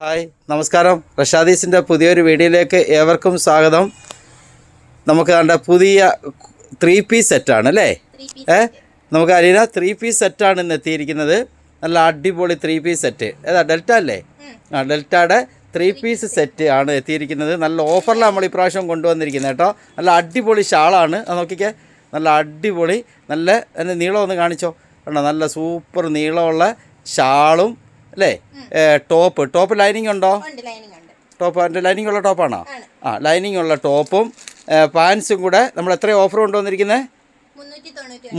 Hi നമസ്കാരം. റഷാദീസിൻ്റെ പുതിയൊരു വീഡിയോയിലേക്ക് ഏവർക്കും സ്വാഗതം. നമുക്ക് കണ്ട പുതിയ 3 പീസ് സെറ്റാണ് അല്ലേ? നമുക്ക് അലീന 3 പീസ് സെറ്റാണ് ഇന്ന് എത്തിയിരിക്കുന്നത്. നല്ല അടിപൊളി 3 പീസ് സെറ്റ്. ഏതാ ഡെൽറ്റ അല്ലേ? ഡെൽറ്റയുടെ 3 പീസ് സെറ്റ് ആണ് എത്തിയിരിക്കുന്നത്. നല്ല ഓഫറിലാണ് നമ്മൾ ഇപ്രാവശ്യം കൊണ്ടുവന്നിരിക്കുന്നത് കേട്ടോ. നല്ല അടിപൊളി ഷാളാണ്. അത് നോക്കിക്കേ, നല്ല അടിപൊളി. നല്ല അതിൻ്റെ നീളം ഒന്ന് കാണിച്ചോ. കണ്ടോ, നല്ല സൂപ്പർ നീളമുള്ള ഷാളും അല്ലേ? ടോപ്പ് ലൈനിങ് ഉണ്ടോ? ടോപ്പ് അതിൻ്റെ ലൈനിങ് ഉള്ള ടോപ്പാണോ? ലൈനിങ് ഉള്ള ടോപ്പും പാൻസും കൂടെ നമ്മൾ എത്ര ഓഫർ കൊണ്ടുവന്നിരിക്കുന്നത്?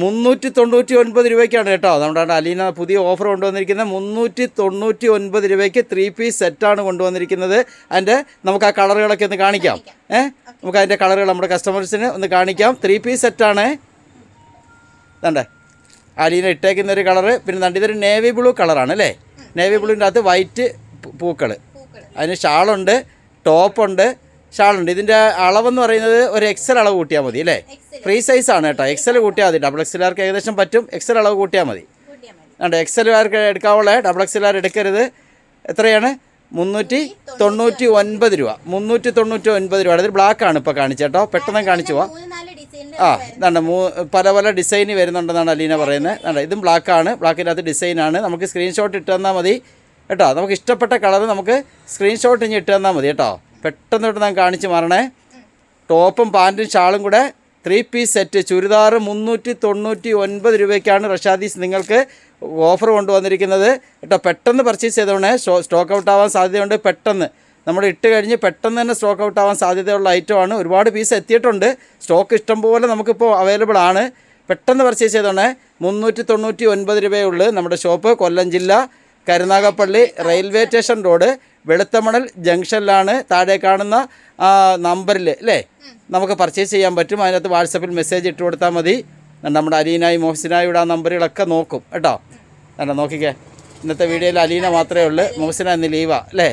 399 രൂപയ്ക്കാണ് കേട്ടോ. നമ്മുടെ അലീന പുതിയ ഓഫർ കൊണ്ടുവന്നിരിക്കുന്നത് 399 രൂപയ്ക്ക് 3 പീസ് സെറ്റാണ് കൊണ്ടുവന്നിരിക്കുന്നത്. അതിൻ്റെ നമുക്ക് ആ കളറുകളൊക്കെ ഒന്ന് കാണിക്കാം. നമുക്ക് അതിൻ്റെ കളറുകൾ നമ്മുടെ കസ്റ്റമേഴ്സിന് ഒന്ന് കാണിക്കാം. 3 പീസ് സെറ്റാണ്. വേണ്ടേ അലീന ഇട്ടേക്കുന്ന ഒരു കളറ്. പിന്നെ ദാണ്ട് ഇതൊരു നേവി ബ്ലൂ കളറാണ് അല്ലേ? നേവി ബ്ലൂവിൻ്റെ അകത്ത് വൈറ്റ് പൂക്കൾ. അതിന് ഷാളുണ്ട്, ടോപ്പുണ്ട്, ഷാളുണ്ട്. ഇതിൻ്റെ അളവെന്ന് പറയുന്നത് ഒരു എക്സൽ അളവ് കൂട്ടിയാൽ മതി അല്ലേ? ഫ്രീ സൈസാണ് കേട്ടോ. എക്സൽ കൂട്ടിയാൽ മതി. ഡബിൾ എക്സലുകാർക്ക് ഏകദേശം പറ്റും. എക്സൽ അളവ് കൂട്ടിയാൽ മതി. വേണ്ട എക്സലുകാർക്ക് എടുക്കാവുള്ള ഡബിൾ എക്സലുകാർ എടുക്കരുത്. എത്രയാണ്? 399 രൂപ. 399 രൂപ. അതിൽ ബ്ലാക്കാണ് ഇപ്പോൾ കാണിച്ചേട്ടോ. പെട്ടെന്ന് കാണിച്ചു പോവാം. ഇതാണ്ട് പല പല ഡിസൈൻ വരുന്നുണ്ടെന്നാണ് അലീന പറയുന്നത്. വേണ്ട ഇതും ബ്ലാക്കാണ്. ബ്ലാക്കിനകത്ത് ഡിസൈനാണ്. നമുക്ക് സ്ക്രീൻഷോട്ട് ഇട്ട് തന്നാൽ മതി കേട്ടോ. നമുക്ക് ഇഷ്ടപ്പെട്ട കളർ നമുക്ക് സ്ക്രീൻഷോട്ട് ഇനി ഇട്ട് തന്നാൽ മതി കേട്ടോ. പെട്ടെന്ന് ഞാൻ കാണിച്ച് മാറണേ. ടോപ്പും പാൻറ്റും ഷാളും കൂടെ 3 പീസ് സെറ്റ് ചുരിദാർ 399 രൂപയ്ക്കാണ് റഷാദീസ് നിങ്ങൾക്ക് ഓഫർ കൊണ്ടുവന്നിരിക്കുന്നത് കേട്ടോ. പെട്ടെന്ന് പർച്ചേസ് ചെയ്തോണേ. സ്റ്റോക്ക് ഔട്ട് ആവാൻ സാധ്യതയുണ്ട്. പെട്ടെന്ന് നമ്മൾ ഇട്ട് കഴിഞ്ഞ് പെട്ടെന്ന് തന്നെ സ്റ്റോക്ക് ഔട്ട് ആവാൻ സാധ്യതയുള്ള ഐറ്റമാണ്. ഒരുപാട് പീസ് എത്തിയിട്ടുണ്ട്. സ്റ്റോക്ക് ഇഷ്ടം പോലെ നമുക്കിപ്പോൾ അവൈലബിൾ ആണ്. പെട്ടെന്ന് പർച്ചേസ് ചെയ്തോണേ. 399 രൂപയേ ഉള്ളൂ. നമ്മുടെ ഷോപ്പ് കൊല്ലം ജില്ല Karunagappally railway station road Veluthamanal ജംഗ്ഷനിലാണ്. താഴെ കാണുന്ന നമ്പറിൽ അല്ലേ നമുക്ക് പർച്ചേസ് ചെയ്യാൻ പറ്റും. അതിനകത്ത് വാട്സപ്പിൽ മെസ്സേജ് ഇട്ട് കൊടുത്താൽ മതി. നമ്മുടെ അലീനായി മോഹസിനായുടെ ആ നമ്പറുകളൊക്കെ നോക്കും കേട്ടോ. വേണ്ട നോക്കിക്കേ, ഇന്നത്തെ വീഡിയോയിൽ അലീന മാത്രമേ ഉള്ളൂ. മോഹസിന ഇന്ന് ലീവാണ് അല്ലേ?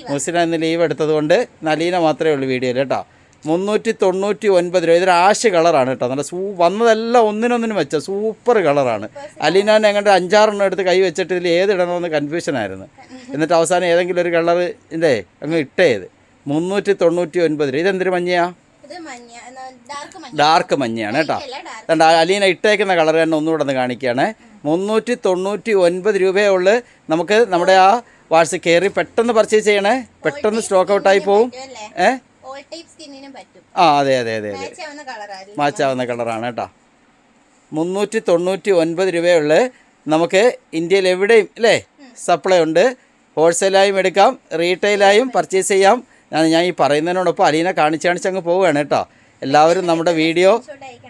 മോഹസിന ഇന്ന് ലീവ് എടുത്തതുകൊണ്ട് അലീന മാത്രമേ ഉള്ളൂ വീഡിയോയിൽ കേട്ടോ. 399 രൂപ. ഇതൊരു ആഷ് കളറാണ് കേട്ടോ. നല്ല വന്നതെല്ലാം ഒന്നിനൊന്നിനും വെച്ച സൂപ്പർ കളറാണ്. അലീനാൻ എങ്ങോട്ട് 5-6 എടുത്ത് കൈ വെച്ചിട്ട് ഇതിൽ ഏതിടണമെന്ന് കൺഫ്യൂഷനായിരുന്നു. എന്നിട്ട് അവസാനം ഏതെങ്കിലും ഒരു കളറിൻ്റെ അങ്ങ് ഇട്ടേത്. 399 രൂപ. ഇതെന്തൊരു മഞ്ഞയാണ്? ഡാർക്ക് മഞ്ഞയാണ് കേട്ടോ. അലീന ഇട്ടേക്കുന്ന കളർ തന്നെ ഒന്നുകൂടെ ഒന്ന് കാണിക്കുകയാണ്. 399 രൂപയേ ഉള്ളൂ. നമുക്ക് നമ്മുടെ ആ വാട്സപ്പ് കയറി പെട്ടെന്ന് പർച്ചേസ് ചെയ്യണേ. പെട്ടെന്ന് സ്റ്റോക്ക് ഔട്ടായി പോവും. അതെ അതെ അതെ അതെ മാച്ചാവുന്ന കളറാണ് കേട്ടോ. 399 രൂപയേ ഉള്ളൂ. നമുക്ക് ഇന്ത്യയിൽ എവിടെയും അല്ലേ സപ്ലൈ ഉണ്ട്. ഹോൾസെയിലായും എടുക്കാം, റീറ്റെയിലായും പർച്ചേസ് ചെയ്യാം. ഞാൻ ഈ പറയുന്നതിനോടൊപ്പം അലീന കാണിച്ച് അങ്ങ് പോവുകയാണ് കേട്ടോ. എല്ലാവരും നമ്മുടെ വീഡിയോ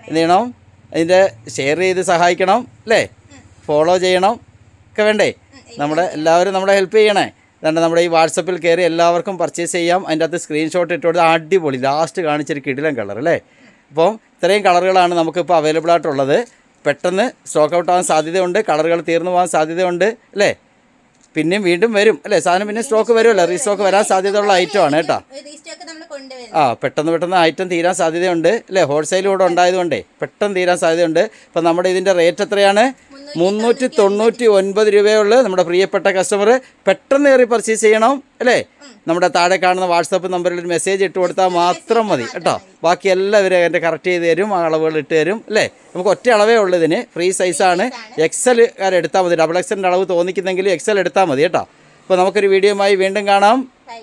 എന്ത് ചെയ്യണം? അതിൻ്റെ ഷെയർ ചെയ്ത് സഹായിക്കണം അല്ലേ? ഫോളോ ചെയ്യണം ഒക്കെ വേണ്ടേ? എല്ലാവരും നമ്മളെ ഹെൽപ്പ് ചെയ്യണേ. അതുകൊണ്ട് നമ്മുടെ ഈ വാട്സപ്പിൽ കയറി എല്ലാവർക്കും പർച്ചേസ് ചെയ്യാം. അതിൻ്റെ അകത്ത് സ്ക്രീൻഷോട്ട് ഇട്ട് കൊടുത്ത് അടിപൊളി ലാസ്റ്റ് കാണിച്ചൊരു കിടിലൻ കളർ അല്ലേ? അപ്പം ഇത്രയും കളറുകളാണ് നമുക്കിപ്പോൾ അവൈലബിൾ ആയിട്ടുള്ളത്. പെട്ടെന്ന് സ്റ്റോക്ക് ഔട്ട് ആവാൻ സാധ്യതയുണ്ട്. കളറുകൾ തീർന്നു പോകാൻ സാധ്യതയുണ്ട് അല്ലേ? പിന്നെയും വീണ്ടും വരും അല്ലേ? സാധനം പിന്നെ സ്റ്റോക്ക് വരുമല്ലോ. റീസ്റ്റോക്ക് വരാൻ സാധ്യതയുള്ള ഐറ്റമാണ് കേട്ടോ. പെട്ടെന്ന് ഐറ്റം തീരാൻ സാധ്യതയുണ്ട് അല്ലേ? ഹോൾസെയിൽ കൂടെ ഉണ്ടായതുകൊണ്ടേ പെട്ടെന്ന് തീരാൻ സാധ്യതയുണ്ട്. അപ്പം നമ്മുടെ ഇതിൻ്റെ റേറ്റ് എത്രയാണ്? 399 രൂപയുള്ളൂ. നമ്മുടെ പ്രിയപ്പെട്ട കസ്റ്റമർ പെട്ടെന്ന് കയറി പർച്ചേസ് ചെയ്യണം അല്ലേ? നമ്മുടെ താഴെ കാണുന്ന വാട്സപ്പ് നമ്പറിൽ ഒരു മെസ്സേജ് ഇട്ട് കൊടുത്താൽ മാത്രം മതി കേട്ടോ. ബാക്കി എല്ലാവരും അതിൻ്റെ കറക്റ്റ് ചെയ്ത് തരും, ആ അളവുകൾ ഇട്ട് തരും അല്ലേ? നമുക്ക് ഒറ്റ അളവേ ഉള്ളൂ. ഇതിന് ഫ്രീ സൈസാണ്. എക്സൽ എടുത്താൽ മതി. ഡബിൾ എക്സലിൻ്റെ അളവ് തോന്നിക്കുന്നെങ്കിൽ എക്സൽ എടുത്താൽ മതി കേട്ടോ. അപ്പോൾ നമുക്കൊരു വീഡിയോയുമായി വീണ്ടും കാണാം. ബായ്.